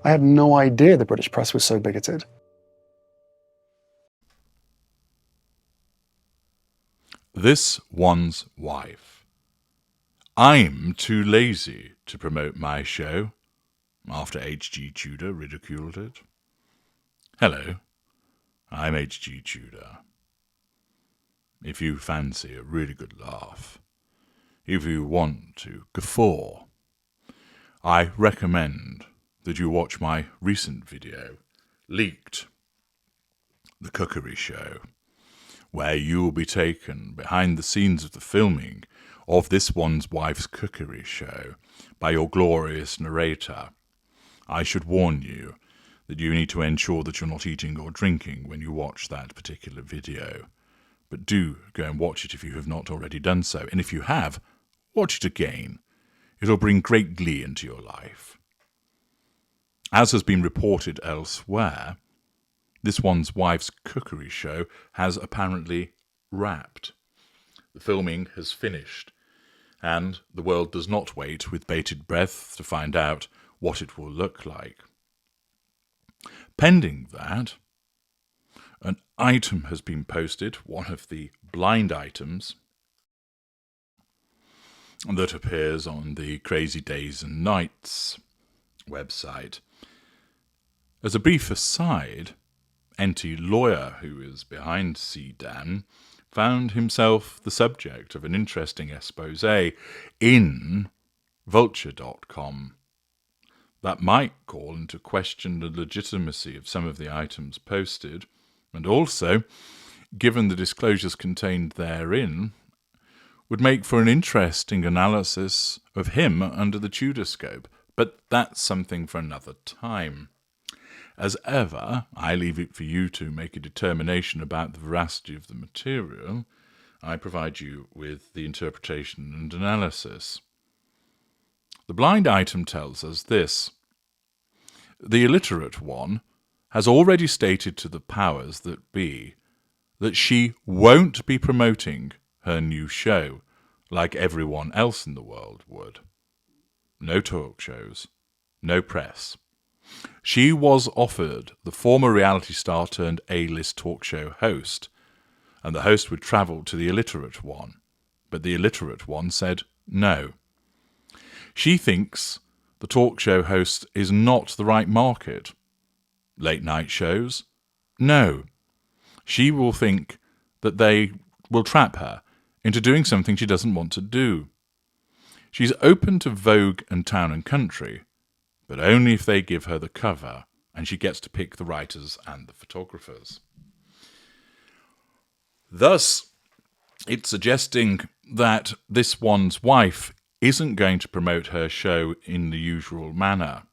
I had no idea the British press was so bigoted. This one's wife. I'm too lazy to promote my show after H.G. Tudor ridiculed it. Hello, I'm H.G. Tudor. If you fancy a really good laugh, if you want to guffaw, I recommend that you watch my recent video, Leaked, the cookery show, where you will be taken behind the scenes of the filming of this one's wife's cookery show by your glorious narrator. I should warn you that you need to ensure that you're not eating or drinking when you watch that particular video. But do go and watch it if you have not already done so. And if you have, watch it again. It'll bring great glee into your life. As has been reported elsewhere, this one's wife's cookery show has apparently wrapped. The filming has finished, and the world does not wait with bated breath to find out what it will look like. Pending that, an item has been posted, one of the blind items that appears on the Crazy Days and Nights website. As a brief aside, NT Lawyer, who is behind CDAN, found himself the subject of an interesting expose in vulture.com that might call into question the legitimacy of some of the items posted, and also, given the disclosures contained therein, would make for an interesting analysis of him under the Tudor scope, but that's something for another time. As ever, I leave it for you to make a determination about the veracity of the material. I provide you with the interpretation and analysis. The blind item tells us this. The illiterate one has already stated to the powers that be that she won't be promoting her new show like everyone else in the world would. No talk shows, no press. She was offered the former reality star turned A-list talk show host, and the host would travel to the illiterate one, but the illiterate one said no. She thinks the talk show host is not the right market. Late night shows? No. She will think that they will trap her into doing something she doesn't want to do. She's open to Vogue and Town and Country, but only if they give her the cover and she gets to pick the writers and the photographers. Thus, it's suggesting that this one's wife isn't going to promote her show in the usual manner,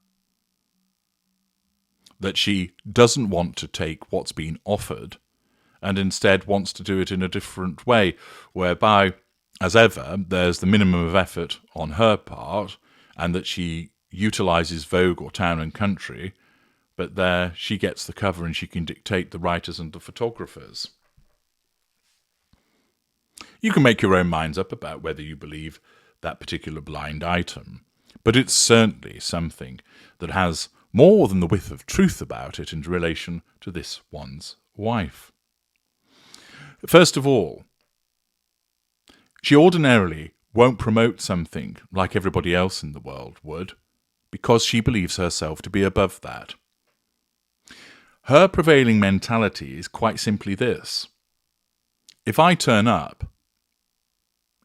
that she doesn't want to take what's been offered and instead wants to do it in a different way, whereby, as ever, there's the minimum of effort on her part and that she utilises Vogue or Town and Country, but there she gets the cover and she can dictate the writers and the photographers. You can make your own minds up about whether you believe that particular blind item, but it's certainly something that has more than the width of truth about it in relation to this one's wife. First of all, she ordinarily won't promote something like everybody else in the world would, because she believes herself to be above that. Her prevailing mentality is quite simply this. If I turn up,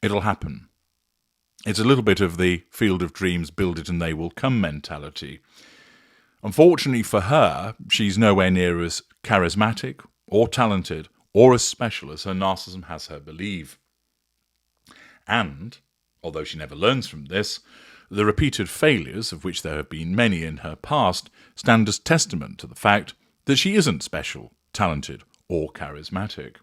it'll happen. It's a little bit of the field of dreams, build it and they will come mentality. Unfortunately for her, she's nowhere near as charismatic or talented or as special as her narcissism has her believe. And, although she never learns from this, the repeated failures, of which there have been many in her past, stand as testament to the fact that she isn't special, talented, or charismatic.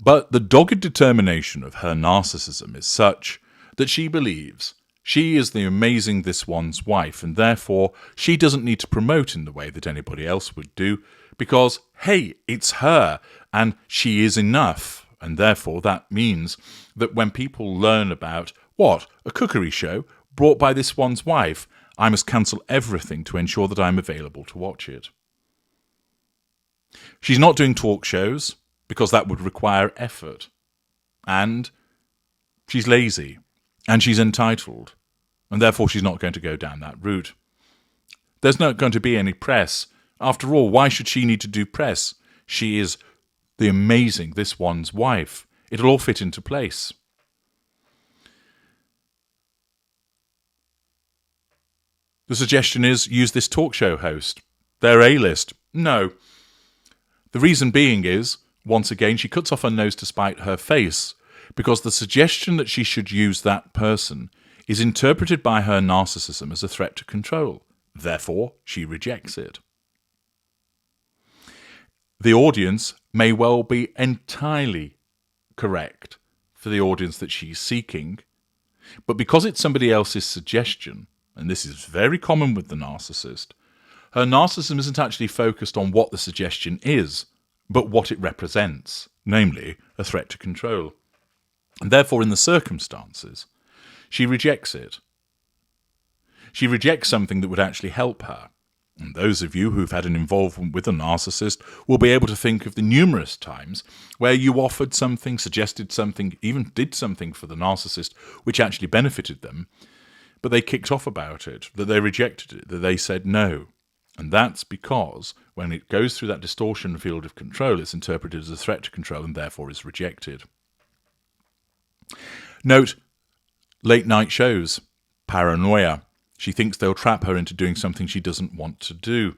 But the dogged determination of her narcissism is such that she believes she is the amazing this one's wife, and therefore she doesn't need to promote in the way that anybody else would do, because, hey, it's her, and she is enough. And therefore that means that when people learn about, what, a cookery show brought by this one's wife, I must cancel everything to ensure that I'm available to watch it. She's not doing talk shows because that would require effort. And she's lazy. And she's entitled. And therefore she's not going to go down that route. There's not going to be any press. After all, why should she need to do press? She is the amazing This One's wife. It'll all fit into place. The suggestion is use this talk show host. They're A-list. No. The reason being is, once again, she cuts off her nose to spite her face, because the suggestion that she should use that person is interpreted by her narcissism as a threat to control. Therefore, she rejects it. The audience may well be entirely correct for the audience that she's seeking, but because it's somebody else's suggestion, and this is very common with the narcissist, her narcissism isn't actually focused on what the suggestion is, but what it represents, namely a threat to control. And therefore, in the circumstances, she rejects it. She rejects something that would actually help her. And those of you who've had an involvement with a narcissist will be able to think of the numerous times where you offered something, suggested something, even did something for the narcissist which actually benefited them, but they kicked off about it, that they rejected it, that they said no. And that's because when it goes through that distortion field of control, it's interpreted as a threat to control and therefore is rejected. Note, late night shows, paranoia. She thinks they'll trap her into doing something she doesn't want to do.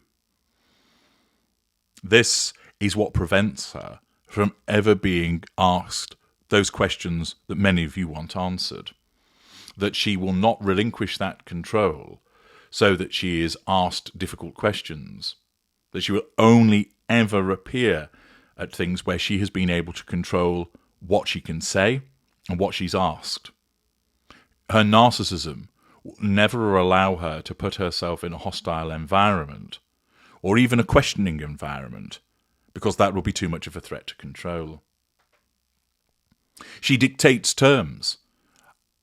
This is what prevents her from ever being asked those questions that many of you want answered. That she will not relinquish that control so that she is asked difficult questions. That she will only ever appear at things where she has been able to control what she can say and what she's asked. Her narcissism will never allow her to put herself in a hostile environment or even a questioning environment, because that will be too much of a threat to control. She dictates terms.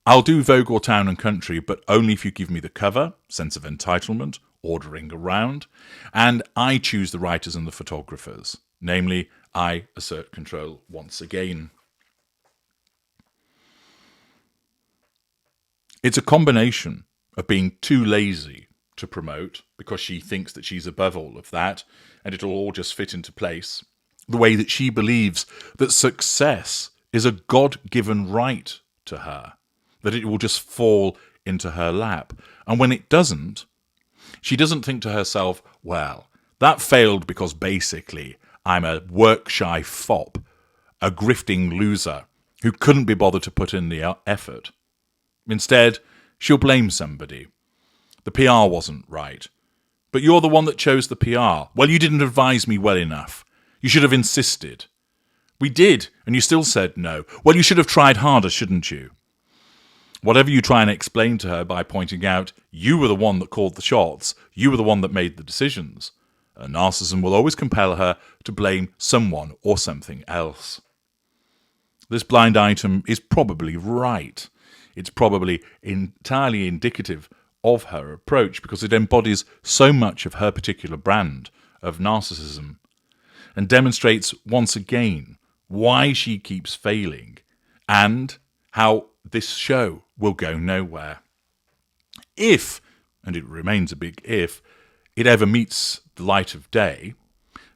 I'll do Vogue or Town and Country, but only if you give me the cover, sense of entitlement, ordering around, and I choose the writers and the photographers. Namely, I assert control once again. It's a combination of being too lazy to promote because she thinks that she's above all of that and it'll all just fit into place. The way that she believes that success is a God-given right to her, that it will just fall into her lap. And when it doesn't, she doesn't think to herself, well, that failed because basically I'm a work-shy fop, a grifting loser who couldn't be bothered to put in the effort. Instead, she'll blame somebody. The PR wasn't right. But you're the one that chose the PR. Well, you didn't advise me well enough. You should have insisted. We did, and you still said no. Well, you should have tried harder, shouldn't you? Whatever you try and explain to her by pointing out, you were the one that called the shots, you were the one that made the decisions, her narcissism will always compel her to blame someone or something else. This blind item is probably right. It's probably entirely indicative of her approach because it embodies so much of her particular brand of narcissism and demonstrates once again why she keeps failing and how this show will go nowhere. If, and it remains a big if, it ever meets the light of day,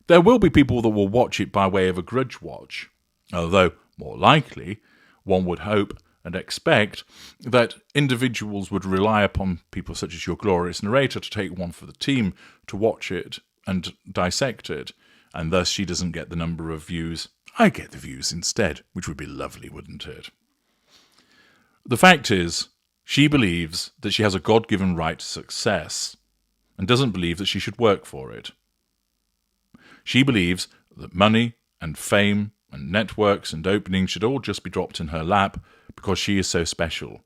there will be people that will watch it by way of a grudge watch, although more likely one would hope and expect that individuals would rely upon people such as your glorious narrator to take one for the team to watch it and dissect it, and thus she doesn't get the number of views. I get the views instead, which would be lovely, wouldn't it? The fact is, she believes that she has a God-given right to success and doesn't believe that she should work for it. She believes that money and fame and networks and openings should all just be dropped in her lap because she is so special.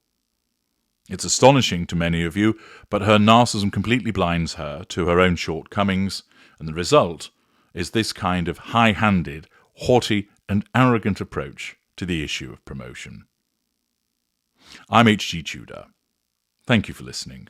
It's astonishing to many of you, but her narcissism completely blinds her to her own shortcomings, and the result is this kind of high-handed, haughty and arrogant approach to the issue of promotion. I'm H.G. Tudor. Thank you for listening.